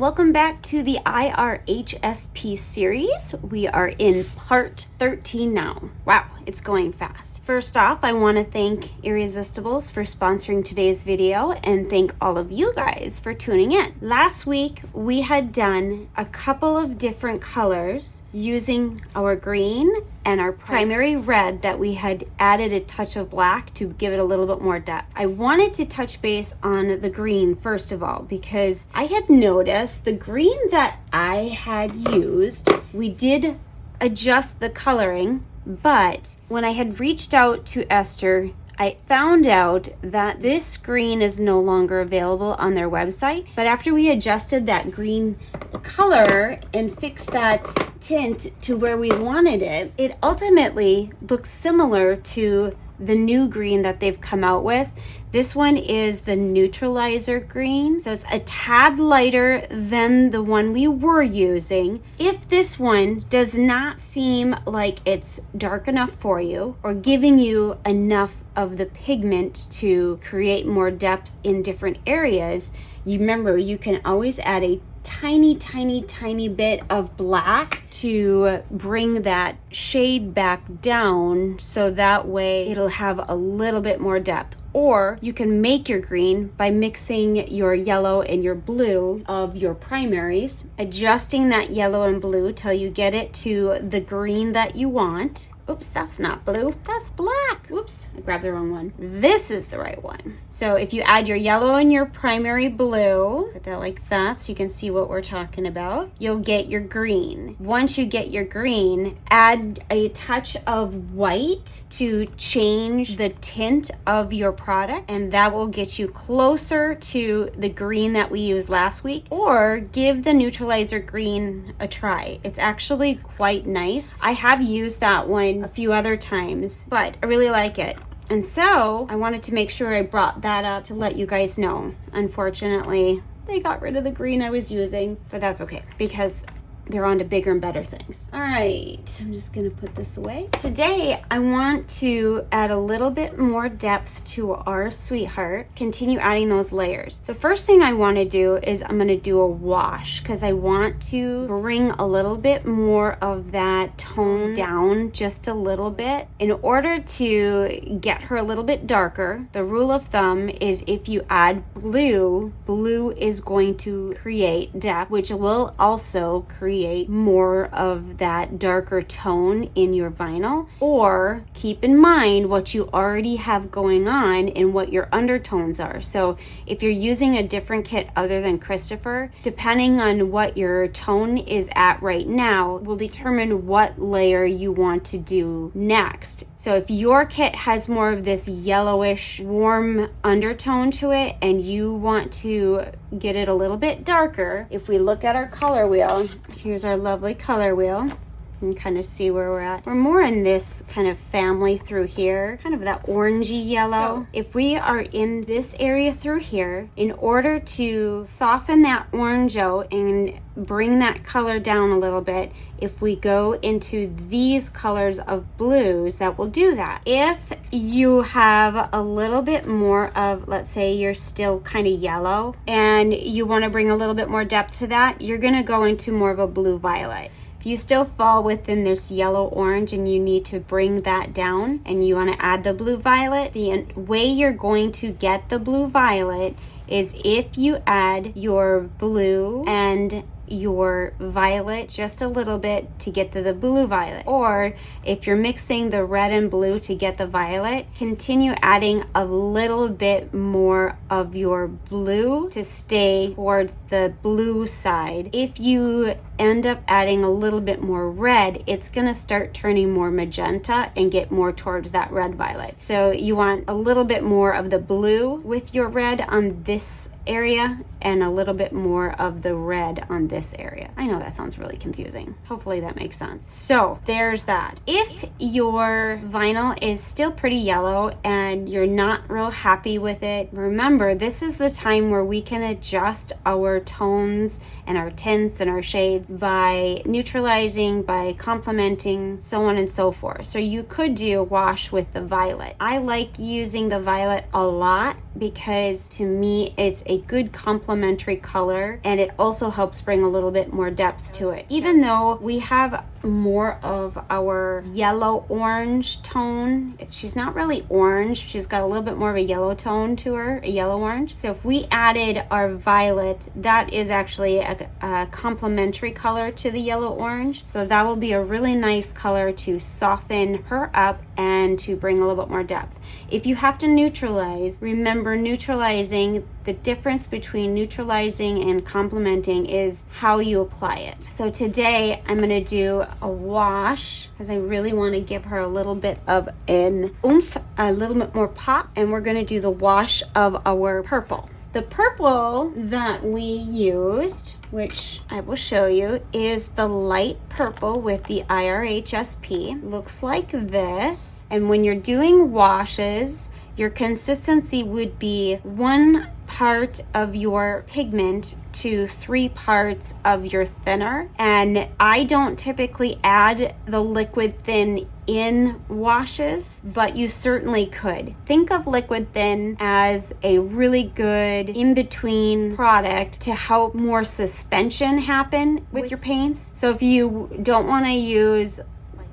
welcome back to the IRHSP series. We are in part 13 now. Wow, it's going fast. First off, I want to thank Irresistibles for sponsoring today's video and thank all of you guys for tuning in. Last week, we had done a couple of different colors using our green and our primary red that we had added a touch of black to give it a little bit more depth. I wanted to touch base on the green first of all because I had noticed the green that I had used, we did adjust the coloring, but when I had reached out to Esther, I found out that this green is no longer available on their website. But after we adjusted that green color and fixed that tint to where we wanted it, it ultimately looks similar to the new green that they've come out with. This one is the neutralizer green, so it's a tad lighter than the one we were using. If this one does not seem like it's dark enough for you or giving you enough of the pigment to create more depth in different areas, you remember you can always add a tiny bit of black to bring that shade back down so that way it'll have a little bit more depth. Or you can make your green by mixing your yellow and your blue of your primaries, adjusting that yellow and blue till you get it to the green that you want. Oops, that's not blue, that's black. Oops, I grabbed the wrong one. This is the right one. So if you add your yellow and your primary blue, put that like that so you can see what we're talking about, you'll get your green. Once you get your green, add a touch of white to change the tint of your product, and that will get you closer to the green that we used last week. Or give the neutralizer green a try. It's actually quite nice. I have used that one a few other times, but I really like it. And so I wanted to make sure I brought that up to let you guys know. Unfortunately, they got rid of the green I was using, but that's okay because they're on to bigger and better things. All right, I'm just gonna put this away. Today, I want to add a little bit more depth to our sweetheart, continue adding those layers. The first thing I wanna do is I'm gonna do a wash because I want to bring a little bit more of that tone down just a little bit. In order to get her a little bit darker, the rule of thumb is if you add blue, blue is going to create depth, which will also create more of that darker tone in your vinyl. Or keep in mind what you already have going on and what your undertones are. So if you're using a different kit other than Christopher, depending on what your tone is at right now will determine what layer you want to do next. So if your kit has more of this yellowish warm undertone to it and you want to get it a little bit darker, if we look at our color wheel, here's our lovely color wheel. You can kind of see where we're at. We're more in this kind of family through here, kind of that orangey yellow. So if we are in this area through here, in order to soften that orange out and bring that color down a little bit, if we go into these colors of blues, that will do that. If you have a little bit more of, let's say you're still kind of yellow and you want to bring a little bit more depth to that, you're going to go into more of a blue violet. If you still fall within this yellow orange and you need to bring that down and you want to add the blue violet, the way you're going to get the blue violet is if you add your blue and your violet just a little bit to get to the blue violet. Or if you're mixing the red and blue to get the violet, continue adding a little bit more of your blue to stay towards the blue side. If you end up adding a little bit more red, it's going to start turning more magenta and get more towards that red violet. So you want a little bit more of the blue with your red on this area and a little bit more of the red on this area. I know that sounds really confusing. Hopefully that makes sense. So there's that. If your vinyl is still pretty yellow and you're not real happy with it, remember this is the time where we can adjust our tones and our tints and our shades by neutralizing, by complementing, so on and so forth. So you could do a wash with the violet. I like using the violet a lot because to me it's a good complementary color, and it also helps bring a little bit more depth to it. Even though we have more of our yellow orange tone, she's not really orange, she's got a little bit more of a yellow tone to her, a yellow orange. So if we added our violet, that is actually a complementary color to the yellow orange. So that will be a really nice color to soften her up and to bring a little bit more depth. If you have to neutralize, remember neutralizing, the difference between neutralizing and complementing is how you apply it. So today I'm going to do a wash because I really want to give her a little bit of an oomph, a little bit more pop, and we're going to do the wash of our purple. The purple that we used, which I will show you, is the light purple with the IRHSP. Looks like this. And when you're doing washes, your consistency would be 1 part of your pigment to 3 parts of your thinner. And I don't typically add the liquid thin in washes, but you certainly could. Think of liquid thin as a really good in-between product to help more suspension happen with your paints. So if you don't want to use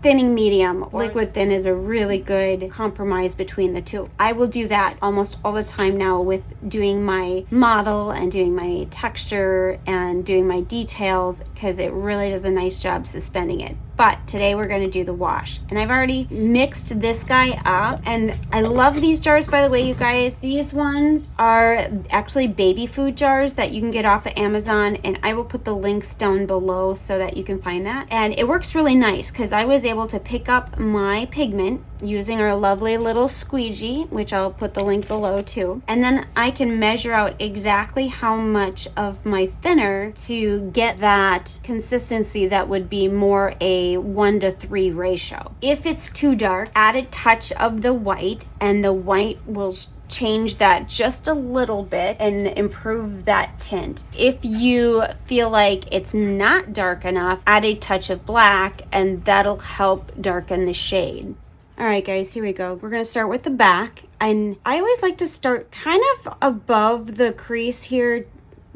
thinning medium, liquid thin is a really good compromise between the two. I will do that almost all the time now with doing my model and doing my texture and doing my details, because it really does a nice job suspending it. But today we're going to do the wash, and I've already mixed this guy up, and I love these jars, by the way, you guys. These ones are actually baby food jars that you can get off of Amazon, and I will put the links down below so that you can find that. And it works really nice because I was able to pick up my pigment using our lovely little squeegee, which I'll put the link below too, and then I can measure out exactly how much of my thinner to get that consistency that would be more a 1-to-3 ratio. If it's too dark, add a touch of the white, and the white will change that just a little bit and improve that tint. If you feel like it's not dark enough, add a touch of black, and that'll help darken the shade. All right, guys, here we go. We're going to start with the back, and I always like to start kind of above the crease here,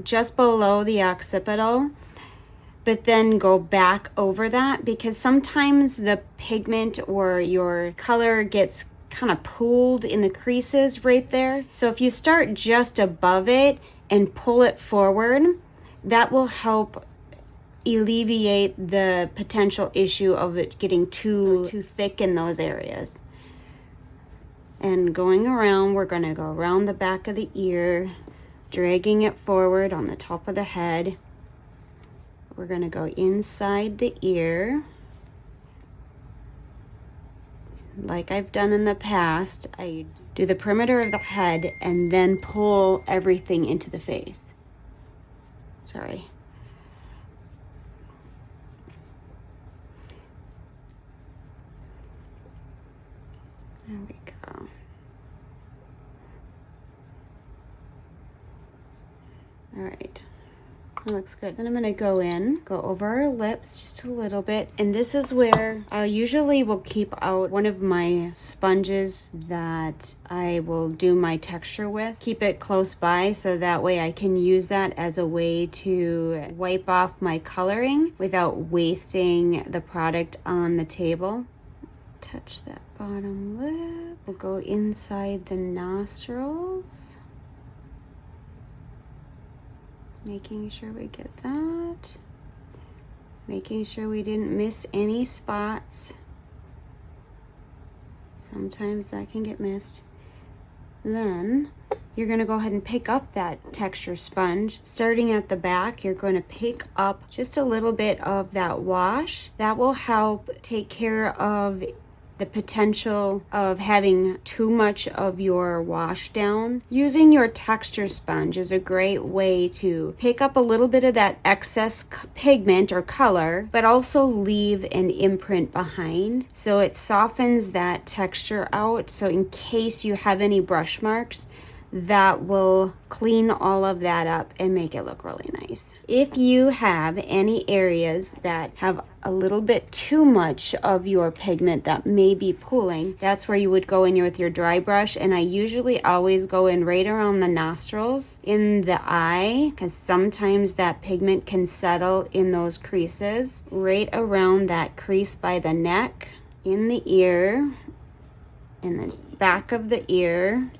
just below the occipital, but then go back over that, because sometimes the pigment or your color gets kind of pooled in the creases right there. So if you start just above it and pull it forward, that will help alleviate the potential issue of it getting too thick in those areas. And going around, we're going to go around the back of the ear, dragging it forward on the top of the head. We're going to go inside the ear. Like I've done in the past, I do the perimeter of the head and then pull everything into the face. Sorry. There we go. All right. That looks good. Then I'm going to go over our lips just a little bit. And this is where I usually will keep out one of my sponges that I will do my texture with. Keep it close by so that way I can use that as a way to wipe off my coloring without wasting the product on the table. Touch that bottom lip. We'll go inside the nostrils. Making sure we get that. Making sure we didn't miss any spots. Sometimes that can get missed. Then you're going to go ahead and pick up that texture sponge. Starting at the back, you're going to pick up just a little bit of that wash. That will help take care of the potential of having too much of your wash down. Using your texture sponge is a great way to pick up a little bit of that excess pigment or color, but also leave an imprint behind. So it softens that texture out. So in case you have any brush marks, that will clean all of that up and make it look really nice. If you have any areas that have a little bit too much of your pigment that may be pooling, that's where you would go in with your dry brush. And I usually always go in right around the nostrils, in the eye, because sometimes that pigment can settle in those creases, right around that crease by the neck, in the ear, in the back of the ear,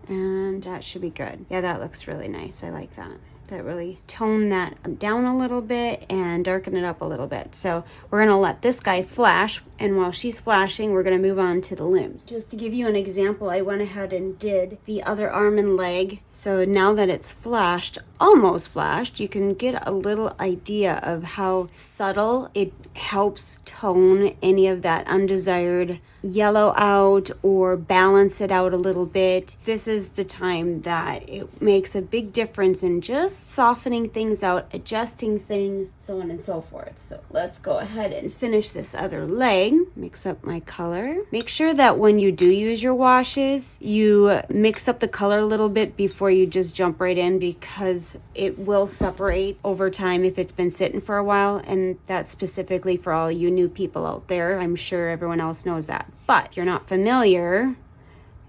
and that should be good. Yeah, that looks really nice. I like that. That really tone that down a little bit and darken it up a little bit. So we're gonna let this guy flash, and while she's flashing, we're gonna move on to the limbs. Just to give you an example, I went ahead and did the other arm and leg. So now that it's flashed, almost flashed, you can get a little idea of how subtle it helps tone any of that undesired yellow out or balance it out a little bit. This is the time that it makes a big difference in just softening things out, adjusting things, so on and so forth. So let's go ahead and finish this other leg. Mix up my color. Make sure that when you do use your washes, you mix up the color a little bit before you just jump right in, because it will separate over time if it's been sitting for a while. And that's specifically for all you new people out there. I'm sure everyone else knows that. But if you're not familiar,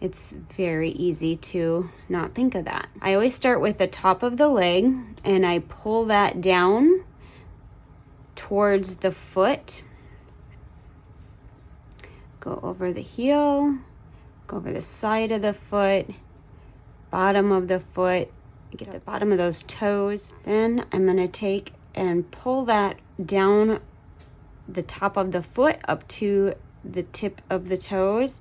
it's very easy to not think of that. I always start with the top of the leg and I pull that down towards the foot. Go over the heel, go over the side of the foot, bottom of the foot, get the bottom of those toes. Then I'm gonna take and pull that down the top of the foot up to the tip of the toes.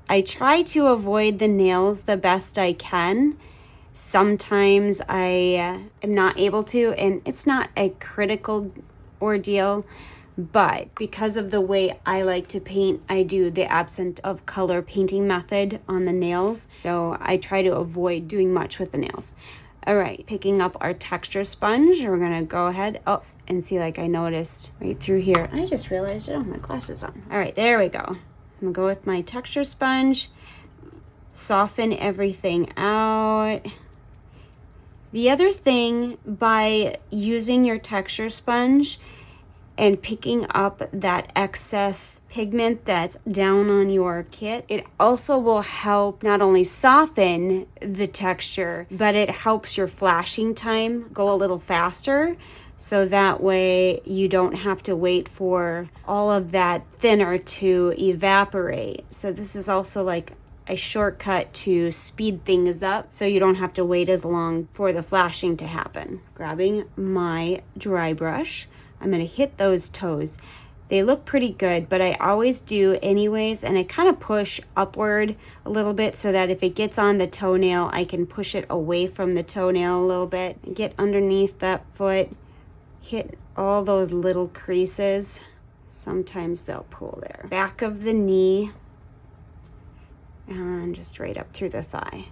I try to avoid the nails the best I can. Sometimes I am not able to, and it's not a critical ordeal, but because of the way I like to paint, I do the absent of color painting method on the nails. So I try to avoid doing much with the nails. All right, picking up our texture sponge, we're gonna go ahead, and see, like I noticed right through here. I just realized I don't have my glasses on. All right, there we go. I'm gonna go with my texture sponge, soften everything out. The other thing, by using your texture sponge and picking up that excess pigment that's down on your kit, it also will help not only soften the texture, but it helps your flashing time go a little faster. So that way you don't have to wait for all of that thinner to evaporate. So this is also like a shortcut to speed things up, so you don't have to wait as long for the flashing to happen. Grabbing my dry brush, I'm gonna hit those toes. They look pretty good, but I always do anyways, and I kind of push upward a little bit so that if it gets on the toenail, I can push it away from the toenail a little bit and get underneath that foot, hit all those little creases. Sometimes they'll pull there. Back of the knee, and just right up through the thigh.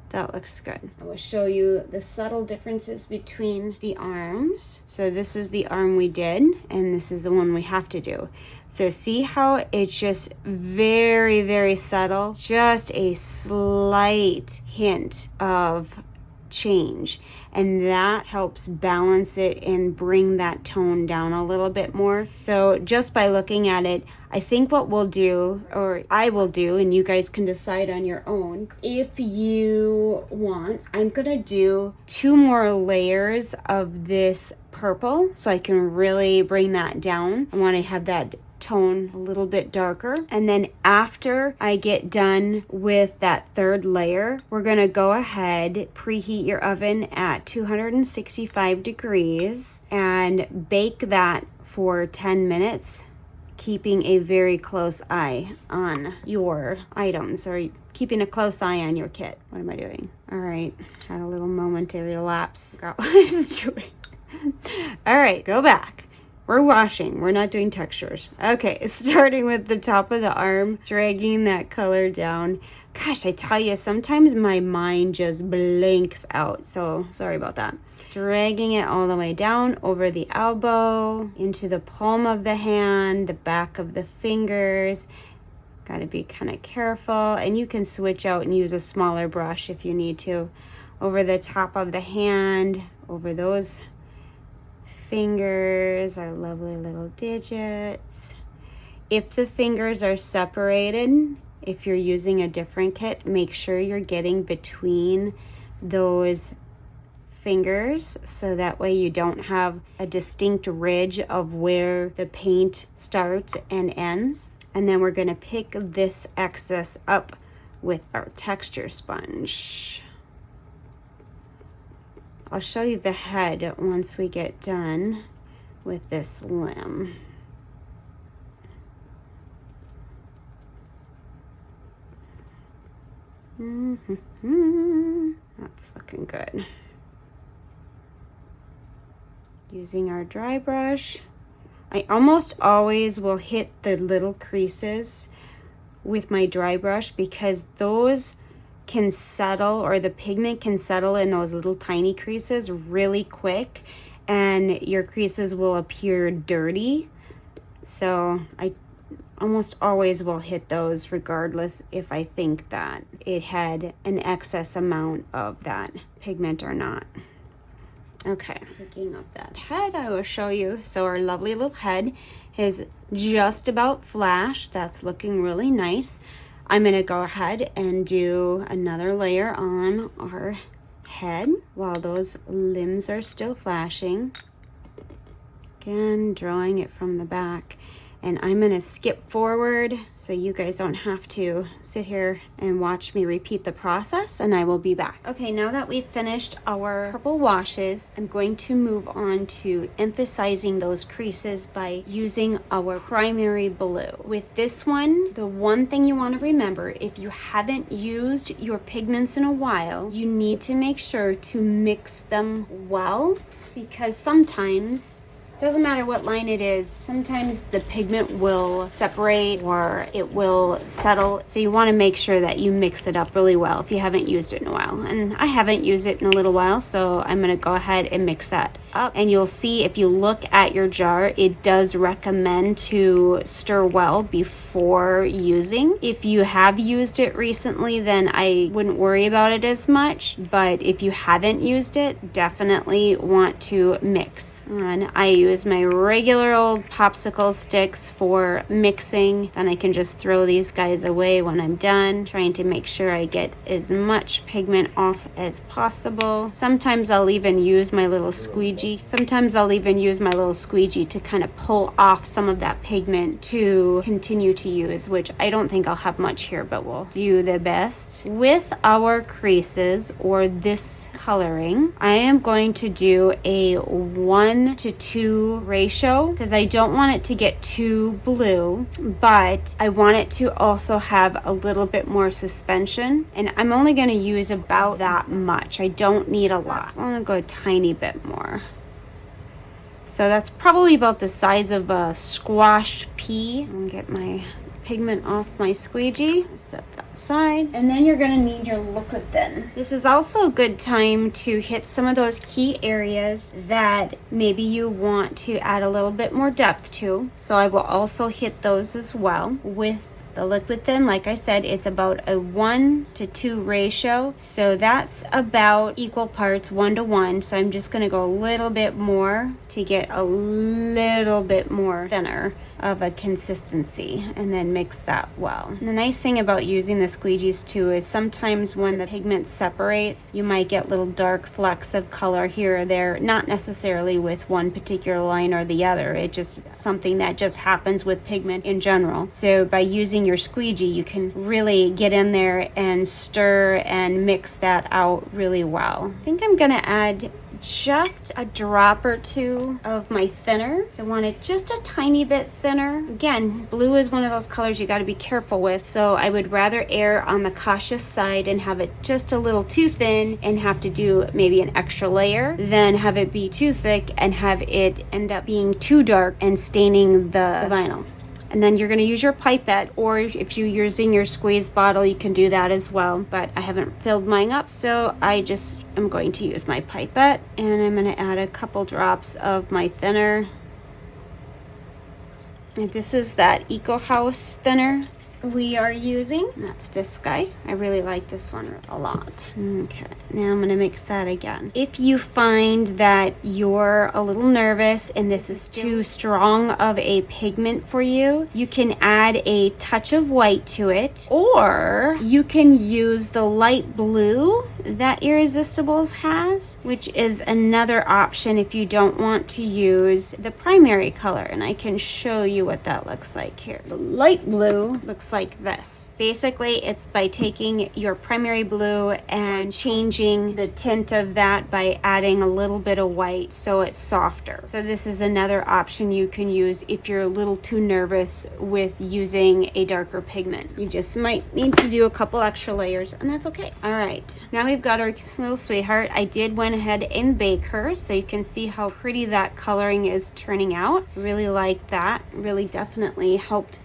That looks good. I will show you the subtle differences between the arms. So this is the arm we did, and this is the one we have to do. So see how it's just very, very subtle, just a slight hint of change, and that helps balance it and bring that tone down a little bit more. So just by looking at it, I think what we'll do, or I will do, and you guys can decide on your own, if you want, I'm gonna do 2 more layers of this purple so I can really bring that down. I want to have that tone a little bit darker, and then after I get done with that 3rd layer, we're gonna go ahead, preheat your oven at 265 degrees and bake that for 10 minutes, keeping a very close eye on your items, or keeping a close eye on your kit. What am I doing? All right, had a little momentary lapse. Forgot what I was doing. All right, go back. We're washing, we're not doing textures. Okay, starting with the top of the arm, dragging that color down. Gosh, I tell you, sometimes my mind just blanks out, so sorry about that. Dragging it all the way down over the elbow, into the palm of the hand, the back of the fingers, Got to be kind of careful, and you can switch out and use a smaller brush if you need to. Over the top of the hand, over those fingers, our lovely little digits. If the fingers are separated, if you're using a different kit, make sure you're getting between those fingers so that way you don't have a distinct ridge of where the paint starts and ends. And then we're going to pick this excess up with our texture sponge. I'll show you the head once we get done with this limb. That's looking good. Using our dry brush, I almost always will hit the little creases with my dry brush because those can settle, or the pigment can settle in those little tiny creases really quick, and your creases will appear dirty. So I almost always will hit those regardless if I think that it had an excess amount of that pigment or not. Okay, picking up that head, I will show you. So our lovely little head is just about flashed. That's looking really nice. I'm going to go ahead and do another layer on our head while those limbs are still flashing. Again, drawing it from the back. And I'm going to skip forward so you guys don't have to sit here and watch me repeat the process, and I will be back. Okay, now that we've finished our purple washes, I'm going to move on to emphasizing those creases by using our primary blue. With this one, the one thing you want to remember, if you haven't used your pigments in a while, you need to make sure to mix them well, because sometimes, doesn't matter what line it is, sometimes the pigment will separate or it will settle. So you want to make sure that you mix it up really well if you haven't used it in a while. And I haven't used it in a little while, so I'm going to go ahead and mix that up. And you'll see if you look at your jar, it does recommend to stir well before using. If you have used it recently, then I wouldn't worry about it as much. But if you haven't used it, definitely want to mix. And I use my regular old popsicle sticks for mixing. Then I can just throw these guys away when I'm done, trying to make sure I get as much pigment off as possible. Sometimes I'll even use my little squeegee. Sometimes I'll even use my little squeegee to kind of pull off some of that pigment to continue to use, which I don't think I'll have much here, but we'll do the best. With our creases or this coloring, I am going to do a 1:2 ratio because I don't want it to get too blue, but I want it to also have a little bit more suspension, and I'm only going to use about that much. I don't need a lot. I'm going to go a tiny bit more. So that's probably about the size of a squash pea. I'm going to get my pigment off my squeegee, set that aside, and then you're going to need your liquid thin. This is also a good time to hit some of those key areas that maybe you want to add a little bit more depth to. So I will also hit those as well with the liquid thin. Like I said, it's about a 1:2 ratio, so that's about equal parts, 1:1. So I'm just going to go a little bit more to get a little bit more thinner of a consistency, and then mix that well. And the nice thing about using the squeegees too is sometimes when the pigment separates, you might get little dark flecks of color here or there, not necessarily with one particular line or the other. It's just something that just happens with pigment in general. So by using your squeegee, you can really get in there and stir and mix that out really well. I think I'm gonna add just a drop or two of my thinner. So I want it just a tiny bit thinner. Again, blue is one of those colors you got to be careful with, so I would rather err on the cautious side and have it just a little too thin and have to do maybe an extra layer than have it be too thick and have it end up being too dark and staining the vinyl. And then you're going to use your pipette, or if you're using your squeeze bottle, you can do that as well. But I haven't filled mine up, so I just am going to use my pipette. And I'm going to add a couple drops of my thinner. And this is that Eco House thinner. we are using. That's this guy. I really like this one a lot. Okay, now I'm gonna mix that again. If you find that you're a little nervous and this is too strong of a pigment for you, you can add a touch of white to it, or you can use the light blue that Irresistibles has, which is another option if you don't want to use the primary color, and I can show you what that looks like here. The light blue looks like this. Basically, it's by taking your primary blue and changing the tint of that by adding a little bit of white so it's softer. So this is another option you can use if you're a little too nervous with using a darker pigment. You just might need to do a couple extra layers, and that's okay. All right, now we've got our little sweetheart. I did went ahead and bake her so you can see how pretty that coloring is turning out. Really like that. Really definitely helped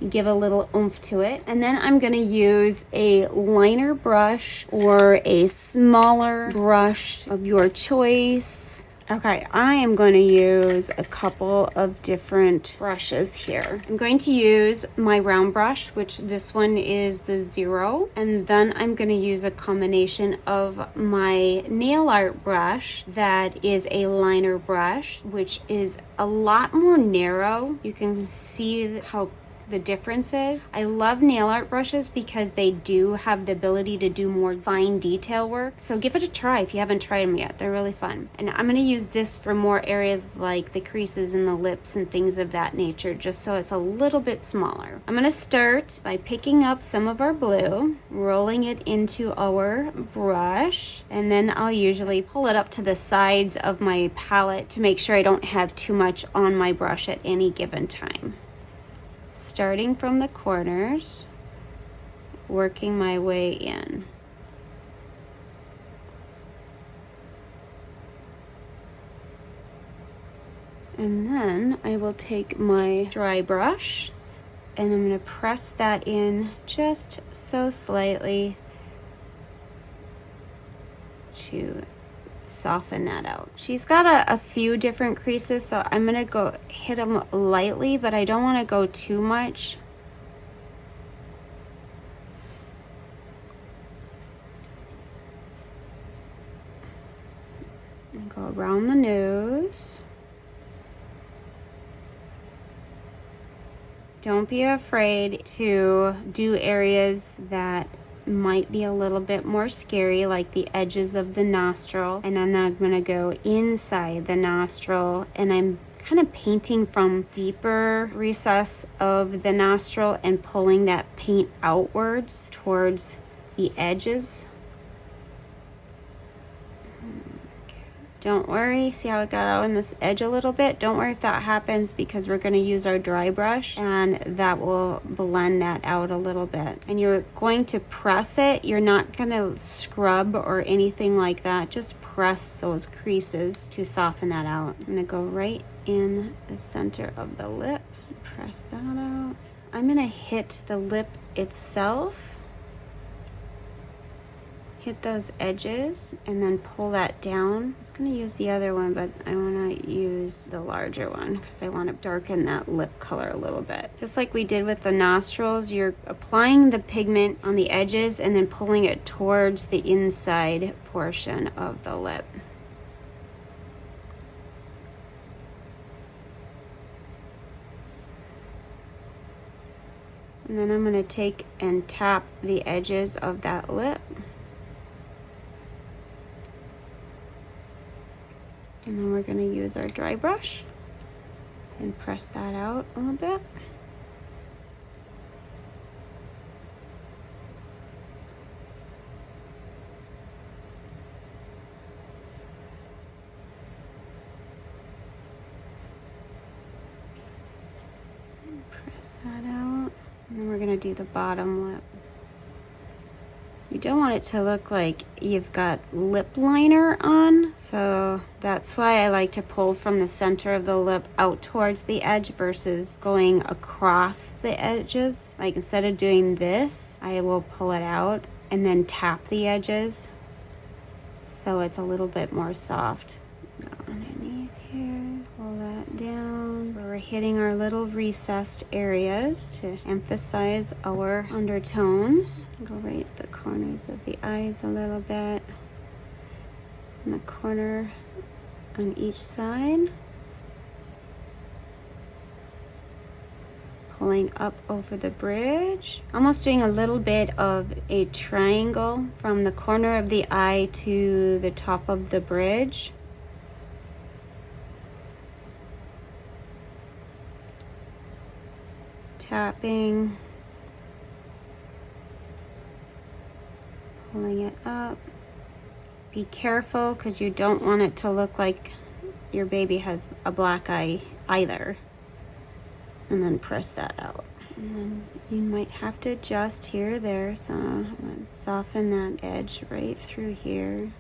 give a little oomph to it. And then I'm going to use a liner brush or a smaller brush of your choice. Okay, I am going to use a couple of different brushes here. I'm going to use my round brush, which this one is the 0. And then I'm going to use a combination of my nail art brush that is a liner brush, which is a lot more narrow. You can see how the difference is. I love nail art brushes because they do have the ability to do more fine detail work. So give it a try if you haven't tried them yet. They're really fun. And I'm going to use this for more areas like the creases in the lips and things of that nature, just so it's a little bit smaller. I'm going to start by picking up some of our blue, rolling it into our brush, and then I'll usually pull it up to the sides of my palette to make sure I don't have too much on my brush at any given time. Starting from the corners, working my way in. And then I will take my dry brush and I'm going to press that in just so slightly to soften that out. She's got a few different creases, so I'm gonna go hit them lightly, but I don't want to go too much. And go around the nose. Don't be afraid to do areas that might be a little bit more scary, like the edges of the nostril. And then I'm going to go inside the nostril, and I'm kind of painting from deeper recess of the nostril and pulling that paint outwards towards the edges. Don't worry, see how it got out in this edge a little bit? Don't worry if that happens, because we're going to use our dry brush and that will blend that out a little bit. And you're going to press it. You're not going to scrub or anything like that. Just press those creases to soften that out. I'm going to go right in the center of the lip. Press that out. I'm going to hit the lip itself. Hit those edges and then pull that down. I was going to use the other one, but I want to use the larger one because I want to darken that lip color a little bit. Just like we did with the nostrils, you're applying the pigment on the edges and then pulling it towards the inside portion of the lip. And then I'm going to take and tap the edges of that lip. And then we're going to use our dry brush and press that out a little bit. Press that out. And then we're going to do the bottom lip. You don't want it to look like you've got lip liner on, so that's why I like to pull from the center of the lip out towards the edge versus going across the edges. Like instead of doing this, I will pull it out and then tap the edges so it's a little bit more soft. Go underneath here, pull that down. We're hitting our little recessed areas to emphasize our undertones. Go right at the corners of the eyes a little bit, in the corner on each side. Pulling up over the bridge, almost doing a little bit of a triangle from the corner of the eye to the top of the bridge. Tapping, pulling it up. Be careful because you don't want it to look like your baby has a black eye either. And then press that out. And then you might have to adjust here or there, so I'm going to soften that edge right through here.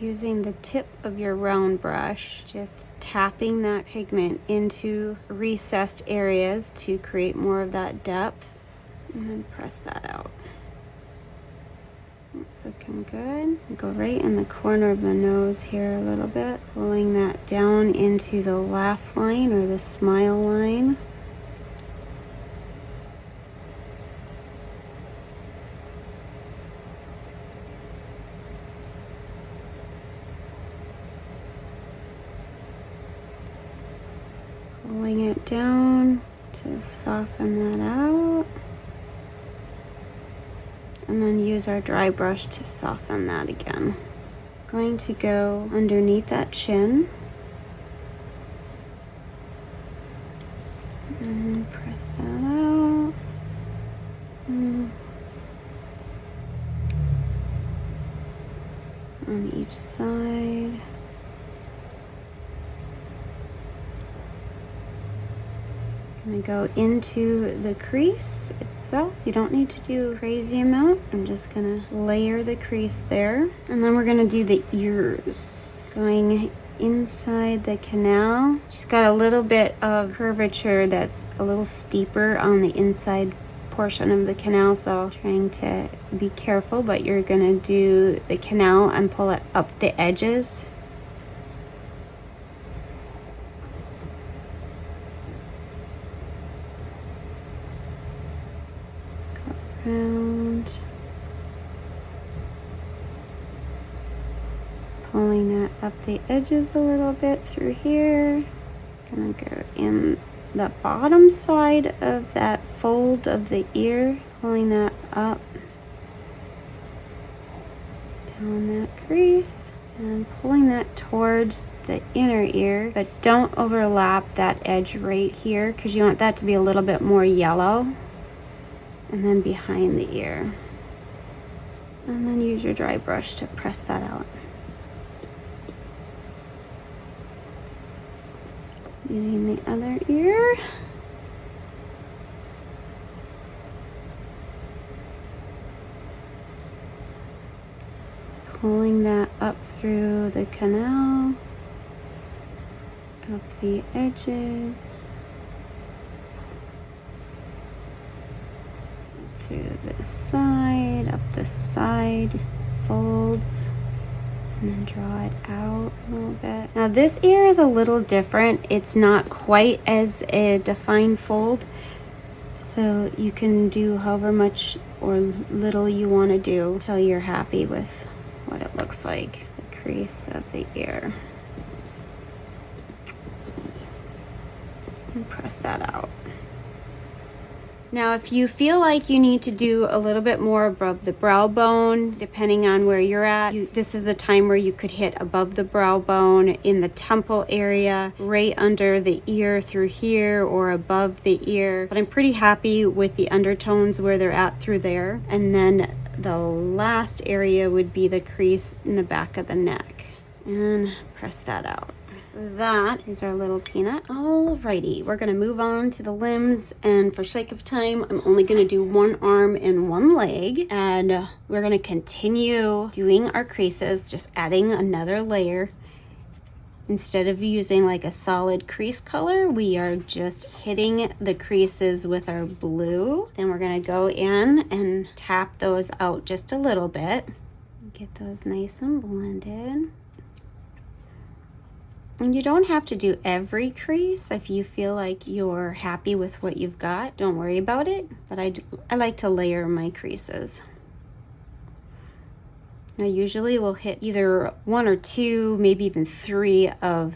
Using the tip of your round brush, just tapping that pigment into recessed areas to create more of that depth, and then press that out. It's looking good. Go right in the corner of the nose here a little bit, pulling that down into the laugh line or the smile line. Pulling it down to soften that out. And then use our dry brush to soften that again. Going to go underneath that chin. And press that out. On each side. Gonna go into the crease itself. You don't need to do a crazy amount. I'm just gonna layer the crease there. And then we're gonna do the ears. Going inside the canal. She's got a little bit of curvature that's a little steeper on the inside portion of the canal, so trying to be careful, but you're gonna do the canal and pull it up the edges. Around, pulling that up the edges a little bit through here. Gonna go in the bottom side of that fold of the ear, pulling that up, down that crease, and pulling that towards the inner ear, but don't overlap that edge right here because you want that to be a little bit more yellow. And then behind the ear. And then use your dry brush to press that out. Doing the other ear. Pulling that up through the canal, up the edges. Through the side, up the side folds, and then draw it out a little bit. Now this ear is a little different. It's not quite as a defined fold, so you can do however much or little you want to do until you're happy with what it looks like. The crease of the ear. And press that out. Now, if you feel like you need to do a little bit more above the brow bone, depending on where you're at, this is the time where you could hit above the brow bone, in the temple area, right under the ear through here, or above the ear. But I'm pretty happy with the undertones where they're at through there. And then the last area would be the crease in the back of the neck. And press that out. That is our little peanut. Alrighty, we're gonna move on to the limbs, and for sake of time, I'm only gonna do one arm and one leg, and we're gonna continue doing our creases, just adding another layer Instead of using like a solid crease color, we are just hitting the creases with our blue. Then we're gonna go in and tap those out just a little bit. Get those nice and blended. And you don't have to do every crease. If you feel like you're happy with what you've got, don't worry about it. But I like to layer my creases. I usually will hit either 1 or 2, maybe even 3 of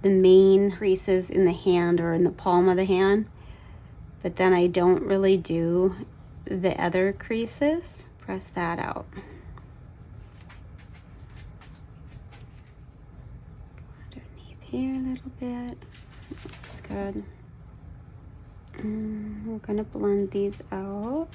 the main creases in the hand or in the palm of the hand. But then I don't really do the other creases. Press that out. Underneath here a little bit. Looks good. And we're gonna blend these out.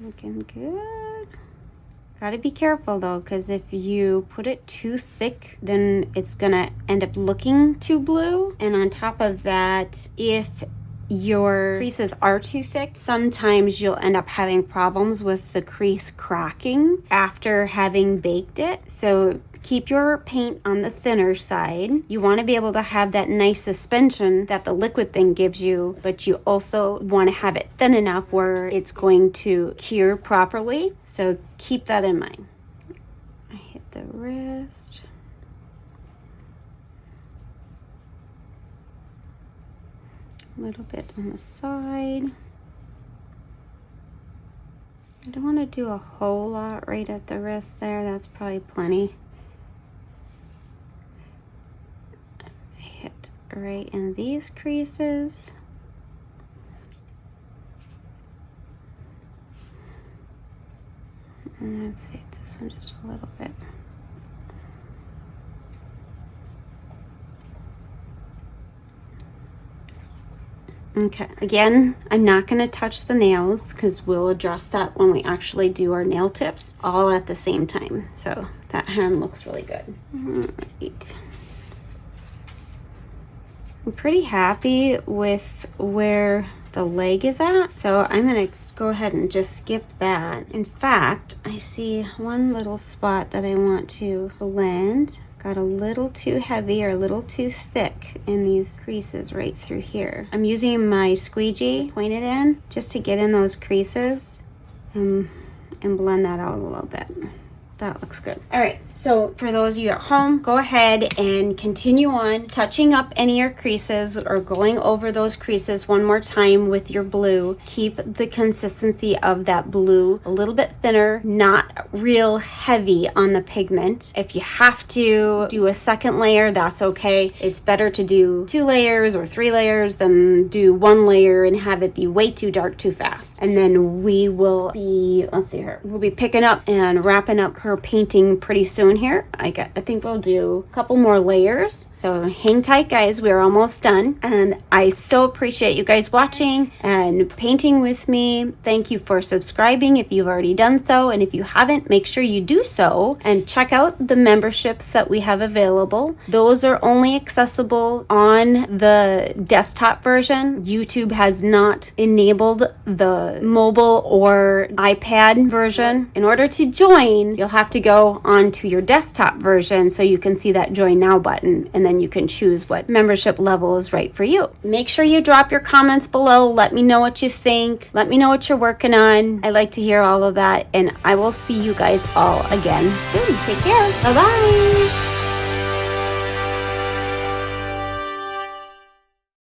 Looking good. Gotta be careful though, because if you put it too thick, then it's gonna end up looking too blue. And on top of that, if your creases are too thick, sometimes you'll end up having problems with the crease cracking after having baked it. So keep your paint on the thinner side. You want to be able to have that nice suspension that the liquid thing gives you, but you also want to have it thin enough where it's going to cure properly. So keep that in mind. I hit the wrist. A little bit on the side. I don't want to do a whole lot right at the wrist there. That's probably plenty. Hit right in these creases. And let's hit this one just a little bit. Okay, again, I'm not going to touch the nails because we'll address that when we actually do our nail tips all at the same time. So that hand looks really good. All right. I'm pretty happy with where the leg is at, so I'm going to go ahead and just skip that. In fact, I see one little spot that I want to blend. Got a little too heavy or a little too thick in these creases right through here. I'm using my squeegee pointed in just to get in those creases and blend that out a little bit. That looks good. All right, so for those of you at home, go ahead and continue on touching up any of your creases or going over those creases one more time with your blue. Keep the consistency of that blue a little bit thinner, not real heavy on the pigment. If you have to do a second layer, that's okay. It's better to do 2 layers or 3 layers than do 1 layer and have it be way too dark too fast. And then we will be, let's see here, we'll be picking up and wrapping up her painting pretty soon here. I think we'll do a couple more layers. So hang tight, guys. We're almost done. And I so appreciate you guys watching and painting with me. Thank you for subscribing if you've already done so. And if you haven't, make sure you do so and check out the memberships that we have available. Those are only accessible on the desktop version. YouTube has not enabled the mobile or iPad version. In order to join, you'll have to go onto your desktop version so you can see that join now button, and then you can choose what membership level is right for you. Make sure you drop your comments below. Let me know what you think. Let me know what you're working on. I like to hear all of that, and I will see you guys all again soon. Take care. Bye-bye.